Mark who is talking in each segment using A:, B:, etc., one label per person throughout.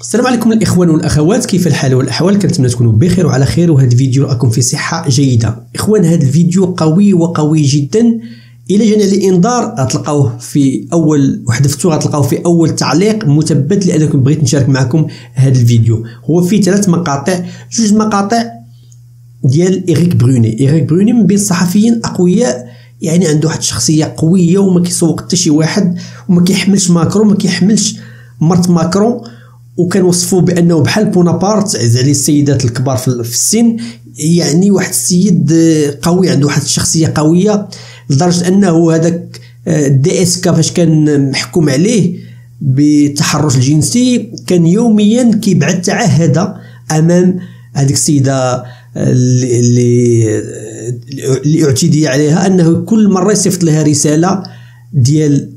A: السلام عليكم الإخوان والأخوات، كيف الحال والأحوال؟ كنتمنى تكونوا بخير وعلى خير، وهذا الفيديو راكم في صحة جيدة. إخوان، هذا الفيديو قوي وقوي جدا. إلى جانا الإنذار غتلقاوه في أول وحذفتوه، غتلقاوه في أول تعليق مثبت، لأنكم بغيت نشارك معكم هذا الفيديو. هو فيه 3 مقاطع، 2 مقاطع ديال إيريك بروني. إيريك بروني من بين الصحفيين أقوياء، يعني عنده واحد الشخصية قوية وما كيسوق حتى شي واحد، وما كيحملش ماكرون، ما كيحملش مرت ماكرون، وكان وصفوه بانه بحال بونابرت، عز عليه السيدات الكبار في السن. يعني واحد السيد قوي، عنده واحد الشخصيه قويه لدرجه انه هذاك الدي اس كا فاش كان محكوم عليه بالتحرش الجنسي كان يوميا كيبعث تعهد امام هذيك السيده اللي اعتدي عليها، انه كل مره يصيفط لها رساله ديال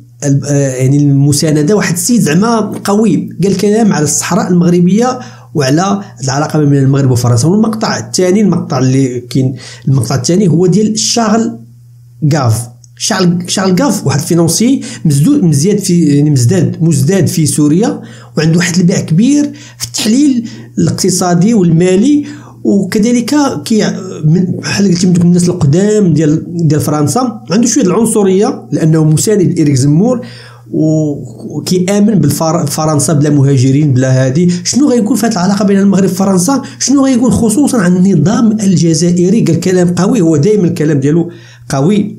A: يعني المساندة. واحد السيد زعما قوي، قال كلام على الصحراء المغربية وعلى العلاقة بين المغرب وفرنسا. والمقطع الثاني، المقطع الثاني هو ديال شارل غاف. شارل غاف واحد فينونسي مزداد في يعني مزداد في سوريا، وعنده واحد الباع كبير في التحليل الاقتصادي والمالي، وكذلك بحال قلتي من دوك الناس القدام ديال فرنسا. عنده شويه العنصريه لانه مساند لإيريك زمور، وكيامن بفرنسا بلا مهاجرين بلا هادي. شنو غيكون في هذه العلاقه بين المغرب وفرنسا؟ شنو غيكون خصوصا عن النظام الجزائري؟ قال كلام قوي، هو دائما الكلام ديالو قوي.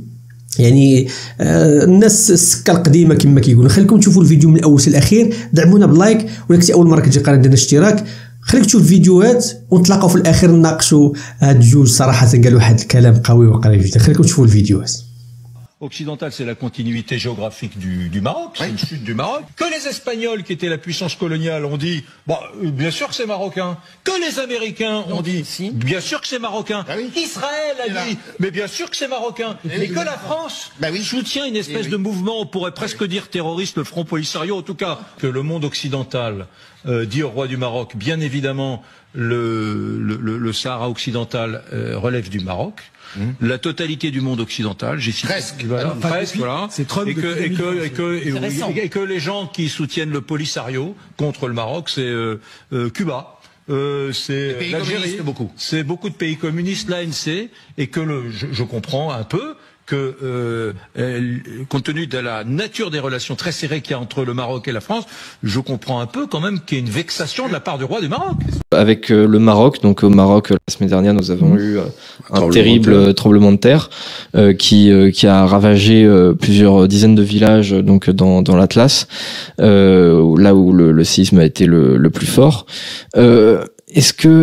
A: يعني الناس السكه القديمه كما كيقولوا. خليكم تشوفوا الفيديو من الاول للاخير، دعمونا بلايك، ولا كنتي اول مره كتجي قناه ديالنا اشتراك. خليك تشوف الفيديوهات ونتلاقاو في الاخر نناقشوا هاد الجوج. صراحه قالوا واحد الكلام قوي وقريب جدا. خليكم تشوفوا الفيديوهات.
B: Occidentale, c'est la continuité géographique du Maroc, c'est le sud du Maroc. Que les Espagnols, qui étaient la puissance coloniale, ont dit, bon, bien sûr que c'est marocain. Que les Américains ont dit, bien sûr que c'est marocain. Ah oui. Israël a dit, mais bien sûr que c'est marocain. Et que la France soutient une espèce de mouvement, on pourrait presque dire terroriste, le Front Polisario, en tout cas, que le monde occidental dit au roi du Maroc, bien évidemment, le Sahara occidental relève du Maroc. La totalité du monde occidental, j'ai cité presque, voilà, et que les gens qui soutiennent le Polisario contre le Maroc, c'est Cuba, c'est l'Algérie, c'est beaucoup de pays communistes, l'ANC, et que je comprends un peu que compte tenu de la nature des relations très serrées qu'il y a entre le Maroc et la France, je comprends un peu quand même qu'il y ait une vexation de la part du roi du Maroc.
C: Avec le Maroc, donc au Maroc, la semaine dernière, nous avons eu un terrible tremblement de terre qui a ravagé plusieurs dizaines de villages donc dans l'Atlas, là où le séisme a été le plus fort. Est-ce que,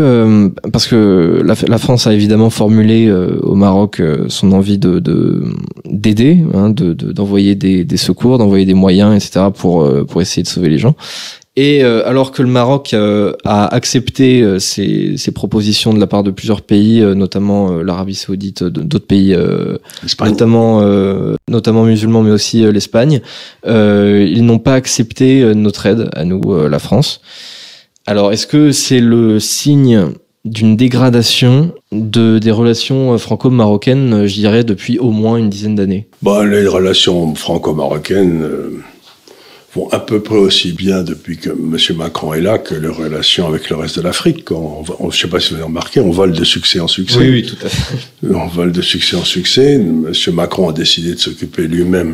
C: parce que la France a évidemment formulé au Maroc son envie d'aider, d'envoyer des secours, d'envoyer des moyens, etc. pour essayer de sauver les gens. Et alors que le Maroc a accepté ces propositions de la part de plusieurs pays, notamment l'Arabie Saoudite, d'autres pays, notamment musulmans, mais aussi l'Espagne, ils n'ont pas accepté notre aide à nous, la France. Alors, est-ce que c'est le signe d'une dégradation des relations franco-marocaines, je dirais, depuis au moins une dizaine d'années?
D: Les relations franco-marocaines vont à peu près aussi bien depuis que M. Macron est là que les relations avec le reste de l'Afrique. Je ne sais pas si vous avez remarqué, on vole de succès en succès.
C: Oui, tout à fait.
D: On vole de succès en succès. M. Macron a décidé de s'occuper lui-même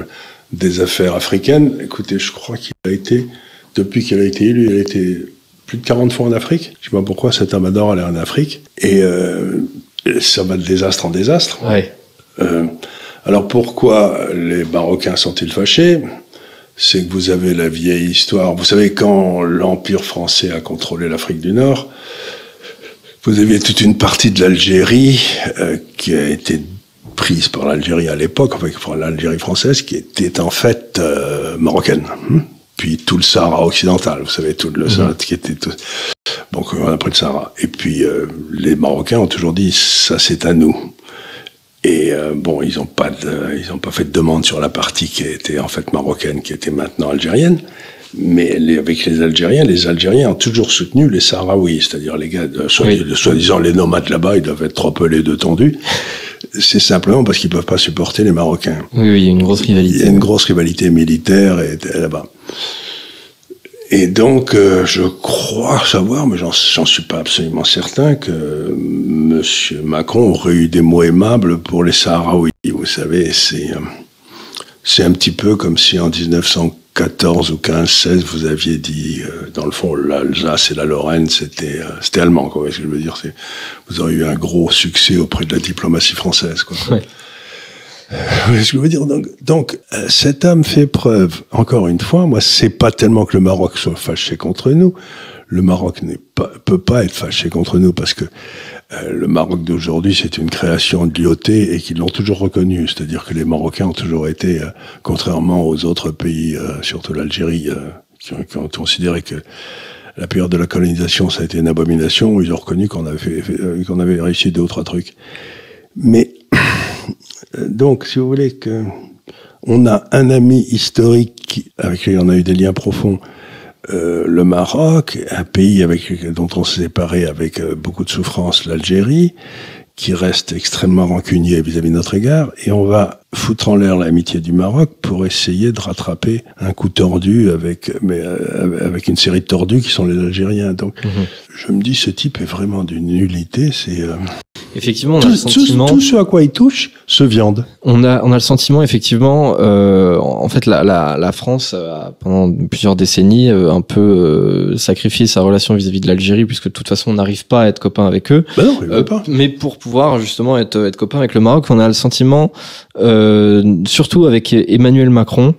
D: des affaires africaines. Écoutez, je crois qu'il a été, depuis qu'il a été élu, il a été plus de 40 fois en Afrique. Je ne sais pas pourquoi cet homme adore aller en Afrique. Et ça va de désastre en désastre.
C: Ouais.
D: Alors pourquoi les Marocains sont-ils fâchés? C'est que vous avez la vieille histoire. Vous savez, quand l'Empire français a contrôlé l'Afrique du Nord, vous aviez toute une partie de l'Algérie qui a été prise par l'Algérie à l'époque, enfin par l'Algérie française, qui était en fait marocaine. Puis tout le Sahara occidental, vous savez, tout le Sahara qui était tout... Donc on a pris le Sahara. Et puis les Marocains ont toujours dit, ça c'est à nous. Et ils n'ont pas fait de demande sur la partie qui était en fait marocaine, qui était maintenant algérienne. Mais avec les Algériens ont toujours soutenu les Sahraouis, c'est-à-dire les gars, soi-disant les nomades là-bas, ils doivent être trop pelés de tendus. C'est simplement parce qu'ils ne peuvent pas supporter les Marocains.
C: Oui, il y a une grosse rivalité.
D: Il y a une grosse rivalité militaire là-bas. Et donc, je crois savoir, mais j'en suis pas absolument certain, que Monsieur Macron aurait eu des mots aimables pour les Sahraouis. Vous savez, c'est un petit peu comme si en 1914 ou 15-16, vous aviez dit, dans le fond, l'Alsace et la Lorraine, c'était allemand, quoi. Ce que je veux dire, vous auriez eu un gros succès auprès de la diplomatie française, quoi.
C: Ouais.
D: Ce que je veux dire, donc, cet homme fait preuve, encore une fois, moi, c'est pas tellement que le Maroc soit fâché contre nous. Le Maroc peut pas être fâché contre nous parce que le Maroc d'aujourd'hui, c'est une création de l'IOT et qu'ils l'ont toujours reconnu. C'est-à-dire que les Marocains ont toujours été, contrairement aux autres pays, surtout l'Algérie, qui ont considéré que la période de la colonisation, ça a été une abomination. Ils ont reconnu qu'on avait réussi 2 ou 3 trucs. Mais donc, si vous voulez on a un ami historique avec qui on a eu des liens profonds, le Maroc, un pays dont on s'est séparé avec beaucoup de souffrance, l'Algérie, qui reste extrêmement rancunier vis-à-vis de notre égard, et on va foutre en l'air l'amitié du Maroc pour essayer de rattraper un coup tordu avec une série de tordus qui sont les Algériens. Donc, je me dis, ce type est vraiment d'une nullité,
C: Effectivement, on a le sentiment.
D: Tout ce à quoi il touche se viande.
C: On a le sentiment, effectivement, en fait, la France a, pendant plusieurs décennies, un peu sacrifié sa relation vis-à-vis de l'Algérie, puisque de toute façon, on n'arrive pas à être copain avec eux.
D: Ben non, il veut pas.
C: Mais pour pouvoir justement être copain avec le Maroc, on a le sentiment, surtout avec Emmanuel Macron,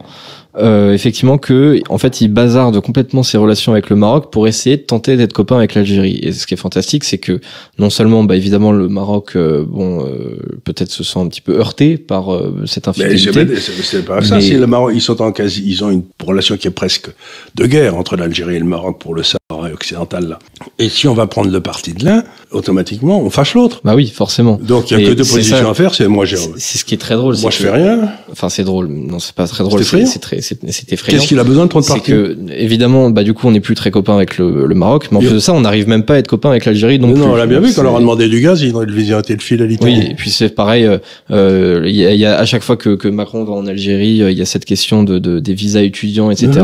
C: effectivement que en fait il bazarde complètement ses relations avec le Maroc pour essayer de tenter d'être copain avec l'Algérie. Et ce qui est fantastique, c'est que non seulement évidemment le Maroc peut-être se sent un petit peu heurté par cette infidélité.
D: Mais c'est pas ça. Si le Maroc, ils ont une relation qui est presque de guerre entre l'Algérie et le Maroc pour le Sahara occidental là. Et si on va prendre le parti de l'un, automatiquement on fâche l'autre.
C: Bah oui, forcément.
D: Donc il y a que 2 positions à faire. C'est moi
C: c'est ce qui est très drôle.
D: Moi je fais rien.
C: Enfin c'est drôle. Non, c'est pas très drôle. C'est effrayant.
D: Qu'est-ce qu'il a besoin de prendre parti?
C: C'est que, évidemment, du coup, on n'est plus très copains avec le Maroc, mais en plus de ça, on n'arrive même pas à être copains avec l'Algérie. Donc
D: non, on l'a bien vu, quand on leur a demandé du gaz, ils ont été le fil à l'Italie.
C: Oui, et puis c'est pareil, il y a à chaque fois que Macron va en Algérie, il y a cette question des visas étudiants, etc.,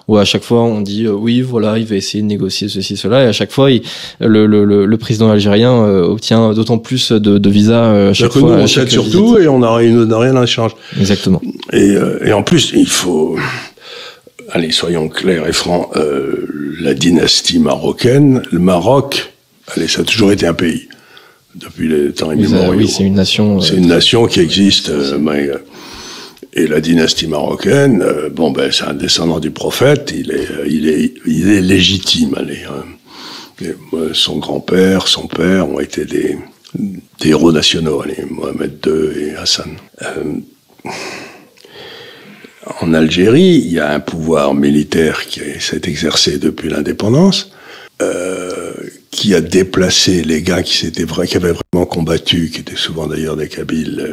C: où à chaque fois on dit, oui, voilà, il va essayer de négocier ceci, cela, et à chaque fois, le président algérien obtient d'autant plus de visas à chaque fois.
D: Nous, on s'aide surtout, et on n'a rien en échange.
C: Exactement.
D: Et en plus, il faut... Allez, soyons clairs et francs, la dynastie marocaine, le Maroc, ça a toujours été un pays, depuis les temps immémoriaux.
C: Oui, c'est une nation.
D: C'est une nation qui existe, et la dynastie marocaine, c'est un descendant du prophète, il est légitime, son grand-père, son père ont été des héros nationaux, Mohamed II et Hassan. En Algérie, il y a un pouvoir militaire qui s'est exercé depuis l'indépendance, qui a déplacé les gars qui avaient vraiment combattu, qui étaient souvent d'ailleurs des Kabyles,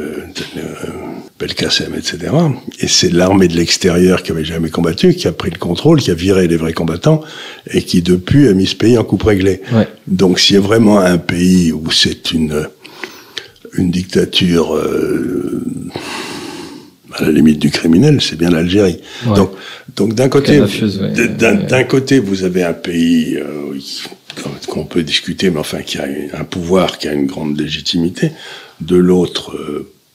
D: Belkacem, etc. Et c'est l'armée de l'extérieur qui avait jamais combattu, qui a pris le contrôle, qui a viré les vrais combattants, et qui depuis a mis ce pays en coupe réglée. Ouais. Donc s'il y a vraiment un pays où c'est une dictature à la limite du criminel, c'est bien l'Algérie. Ouais. Donc d'un côté, d'un côté, vous avez un pays qu'on peut discuter, mais enfin qui a un pouvoir, qui a une grande légitimité. De l'autre,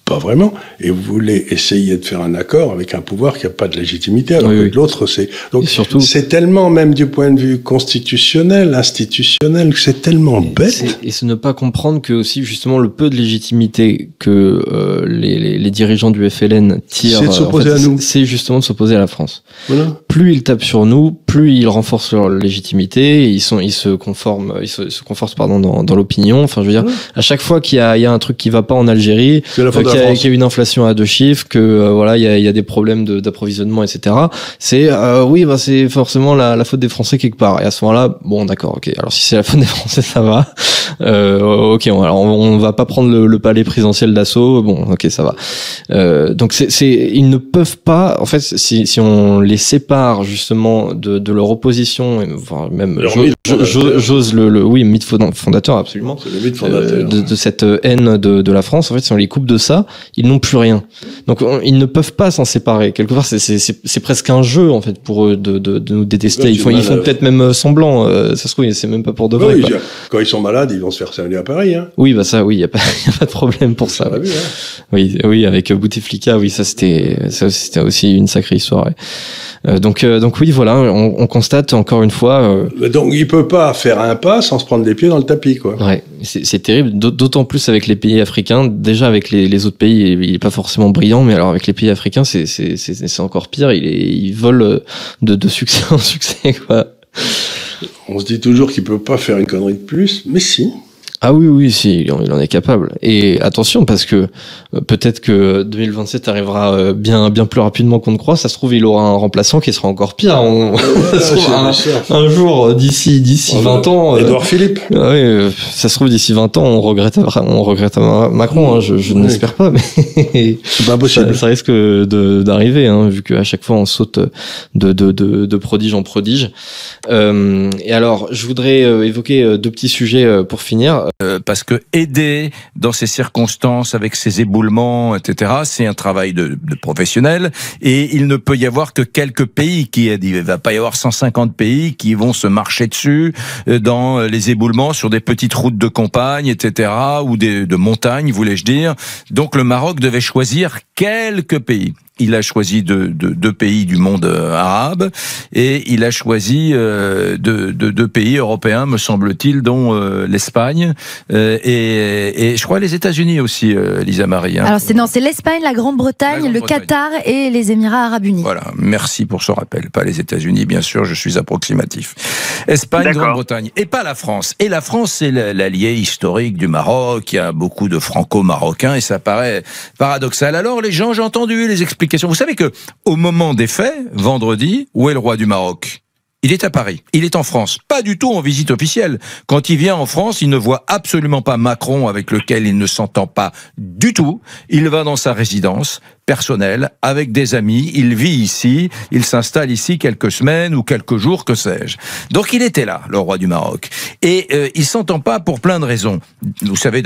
D: pas vraiment. Et vous voulez essayer de faire un accord avec un pouvoir qui n'a pas de légitimité. Alors que de l'autre, c'est tellement, même du point de vue constitutionnel, institutionnel, que c'est tellement bête.
C: Et c'est ne pas comprendre que aussi, justement, le peu de légitimité que les dirigeants du FLN tirent,
D: c'est de s'opposer à nous.
C: C'est justement de s'opposer à la France.
D: Voilà.
C: Plus ils tapent sur nous, plus ils renforcent leur légitimité, ils se confortent dans l'opinion. Enfin, je veux dire, à chaque fois qu'il y a un truc qui va pas en Algérie, qu'il y a une inflation à 2 chiffres, que il y a des problèmes d'approvisionnement, etc. C'est c'est forcément la faute des Français quelque part. Et à ce moment-là, bon, d'accord, ok. Alors si c'est la faute des Français, ça va. Ok, alors on va pas prendre le palais présidentiel d'assaut. Bon, ok, ça va. Donc ils ne peuvent pas. En fait, si on les sépare justement de leur opposition, voire même j'ose oui, mythe fondateur, absolument.
D: C'est le mythe fondateur.
C: De cette haine de la France. En fait, si on les coupe de ça, ils n'ont plus rien. Donc ils ne peuvent pas s'en séparer. Quelque part, c'est presque un jeu en fait pour eux de nous détester. Ils font peut-être même semblant. Ça se trouve, c'est même pas pour de vrai.
D: Oui, quand ils sont malades, ils vont se faire soigner à Paris. Hein.
C: Oui, bah ça, oui, y a pas de problème pour ça.
D: Vu, hein.
C: Oui, avec Bouteflika, oui, ça c'était aussi une sacrée histoire. Ouais. Donc oui, voilà, on constate encore une fois.
D: Donc il peut pas faire un pas sans se prendre les pieds dans le tapis, quoi.
C: Ouais, c'est terrible, d'autant plus avec les pays africains. Déjà avec les autres pays, il est pas forcément brillant, mais alors avec les pays africains, c'est encore pire. Il vole de succès en succès, quoi.
D: On se dit toujours qu'il peut pas faire une connerie de plus, mais si.
C: Ah oui, si, il en est capable. Et attention, parce que peut-être que 2027 arrivera bien plus rapidement qu'on ne croit. Ça se trouve, il aura un remplaçant qui sera encore pire. Ça se trouve, un jour, d'ici 20 ans.
D: Édouard Philippe.
C: Oui, ça se trouve, d'ici 20 ans, on regrette Macron. Hein, je n'espère pas, mais
D: c'est pas possible.
C: Ça risque d'arriver, hein, vu qu'à chaque fois on saute de prodige en prodige. Et alors, je voudrais évoquer deux petits sujets pour finir.
E: Parce que aider dans ces circonstances avec ces éboulements, etc., c'est un travail de professionnel, et il ne peut y avoir que quelques pays qui aident. Il va pas y avoir 150 pays qui vont se marcher dessus dans les éboulements sur des petites routes de campagne, etc., ou de montagnes, voulais-je dire. Donc le Maroc devait choisir quelques pays. Il a choisi deux pays du monde arabe, et il a choisi deux pays européens, me semble-t-il, dont l'Espagne et je crois les États-Unis aussi, Lisa Marie. Hein.
F: Alors c'est l'Espagne, la Grande-Bretagne, le Qatar et les Émirats Arabes Unis.
E: Voilà, merci pour ce rappel. Pas les États-Unis, bien sûr, je suis approximatif. Espagne, Grande-Bretagne, et pas la France. Et la France, c'est l'allié historique du Maroc. Il y a beaucoup de franco-marocains, et ça paraît paradoxal. Alors les gens, j'ai entendu les explications. Vous savez que au moment des faits, vendredi, où est le roi du Maroc ? Il est à Paris, il est en France, pas du tout en visite officielle. Quand il vient en France, il ne voit absolument pas Macron, avec lequel il ne s'entend pas du tout. Il va dans sa résidence personnelle, avec des amis, il vit ici, il s'installe ici quelques semaines ou quelques jours, que sais-je. Donc il était là, le roi du Maroc. Et il s'entend pas pour plein de raisons. Vous savez,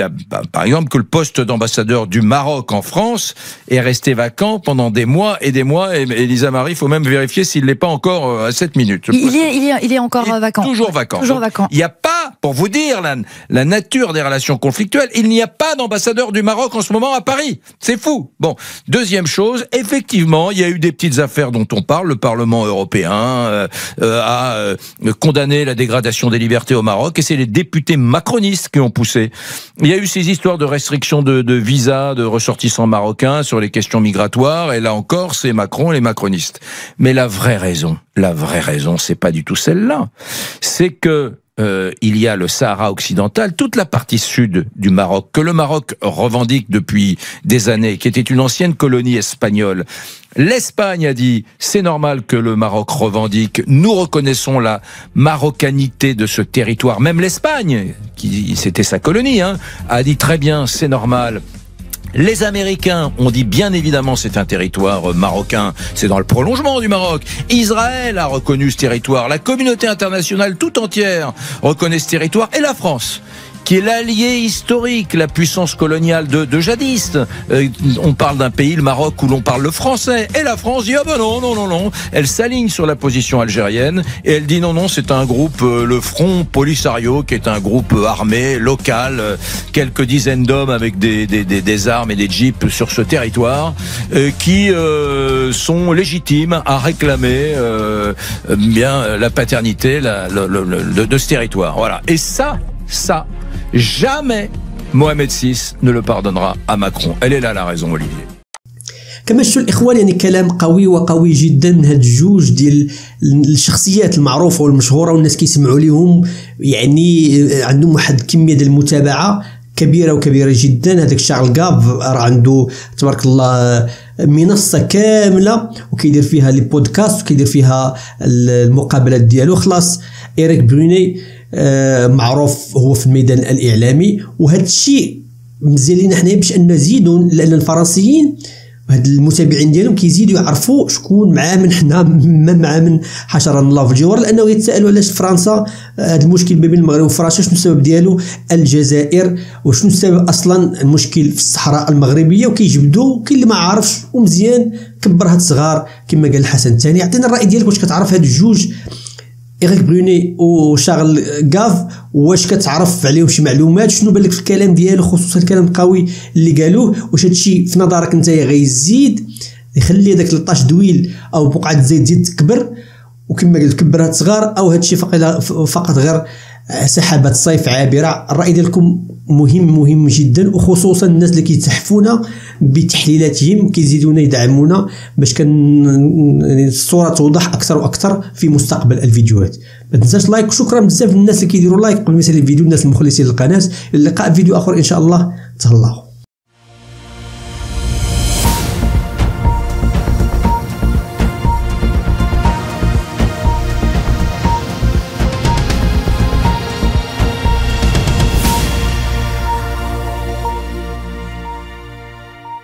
E: par exemple, que le poste d'ambassadeur du Maroc en France est resté vacant pendant des mois et des mois. Et Elisa Marie, il faut même vérifier s'il n'est pas encore à 7 minutes.
F: Il est encore vacant.
E: Toujours vacant.
F: Toujours vacant.
E: Il n'y a pas, pour vous dire la nature des relations conflictuelles, il n'y a pas d'ambassadeur du Maroc en ce moment à Paris. C'est fou. Bon, deuxième chose, effectivement, il y a eu des petites affaires dont on parle. Le Parlement européen a condamné la dégradation des libertés au Maroc, et c'est les députés macronistes qui ont poussé. Il y a eu ces histoires de restrictions de visas de ressortissants marocains sur les questions migratoires, et là encore, c'est Macron et les macronistes. Mais la vraie raison, c'est pas du tout celle-là. C'est que il y a le Sahara occidental, toute la partie sud du Maroc, que le Maroc revendique depuis des années, qui était une ancienne colonie espagnole. L'Espagne a dit, c'est normal que le Maroc revendique, nous reconnaissons la marocanité de ce territoire. Même l'Espagne, c'était sa colonie, a dit très bien, c'est normal. Les Américains ont dit bien évidemment c'est un territoire marocain, c'est dans le prolongement du Maroc. Israël a reconnu ce territoire, la communauté internationale tout entière reconnaît ce territoire, et la France, qui est l'allié historique, la puissance coloniale de jadis. On parle d'un pays, le Maroc, où l'on parle le français. Et la France dit, ah ben non. Elle s'aligne sur la position algérienne, et elle dit non, c'est un groupe, le Front Polisario, qui est un groupe armé, local, quelques dizaines d'hommes avec des armes et des jeeps sur ce territoire, qui sont légitimes à réclamer bien la paternité de ce territoire. Voilà. Et ça, jamais Mohamed VI ne le pardonnera à Macron. Elle est là la raison, Olivier.
A: كما شفتوا الاخوان يعني كلام قوي وقوي جدا من هاد الجوج ديال الشخصيات المعروفه والمشهوره والناس كيسمعوا ليهم، يعني عندهم واحد كميه ديال المتابعه كبيره جدا. هذاك شارل غاف راه عنده تبارك الله منصه كامله وكيدير فيها لي بودكاست وكيدير فيها المقابلات ديالو. خلاص إيريك بروني معروف هو في الميدان الاعلامي، وهذا الشيء مزيان لينا حنايا باش ان نزيدوا، لان الفرنسيين هاد المتابعين ديالهم كيزيدوا يعرفوا شكون معاه من حنا معاه من حشره الله في الجوار، لانه يتسالوا علاش فرنسا هذا المشكل ما بين المغرب وفرنسا شنو السبب ديالو، الجزائر، وشنو السبب اصلا المشكل في الصحراء المغربيه، وكيجبدوا كاين اللي ما عارفش، ومزيان كبر هاد الصغار كما قال الحسن الثاني. عطينا الراي ديالك، واش كتعرف هاد الجوج إيريك بروني وشارل غاف، واش كتعرف عليهم شي معلومات؟ شنو بالك في الكلام ديالو خصوصا الكلام القوي اللي قالوه؟ واش هادشي في نظرك انت غيزيد يخلي هذاك 13 دويل او بقعه زيت تزيد تكبر وكما قلت كبر هاد الصغار، او هادشي فقط غير سحابات صيف عابره؟ الراي ديالكم مهم جدا، وخصوصا الناس اللي كيتحفونا بتحليلاتهم كيزيدونا يدعمونا باش الصوره توضح اكثر واكثر في مستقبل الفيديوهات. ما تنساش لايك، وشكرا بزاف للناس اللي كيديروا لايك قبل ما يسالي الفيديو، الناس المخلصين للقناه. اللقاء في فيديو اخر ان شاء الله، تهلاو.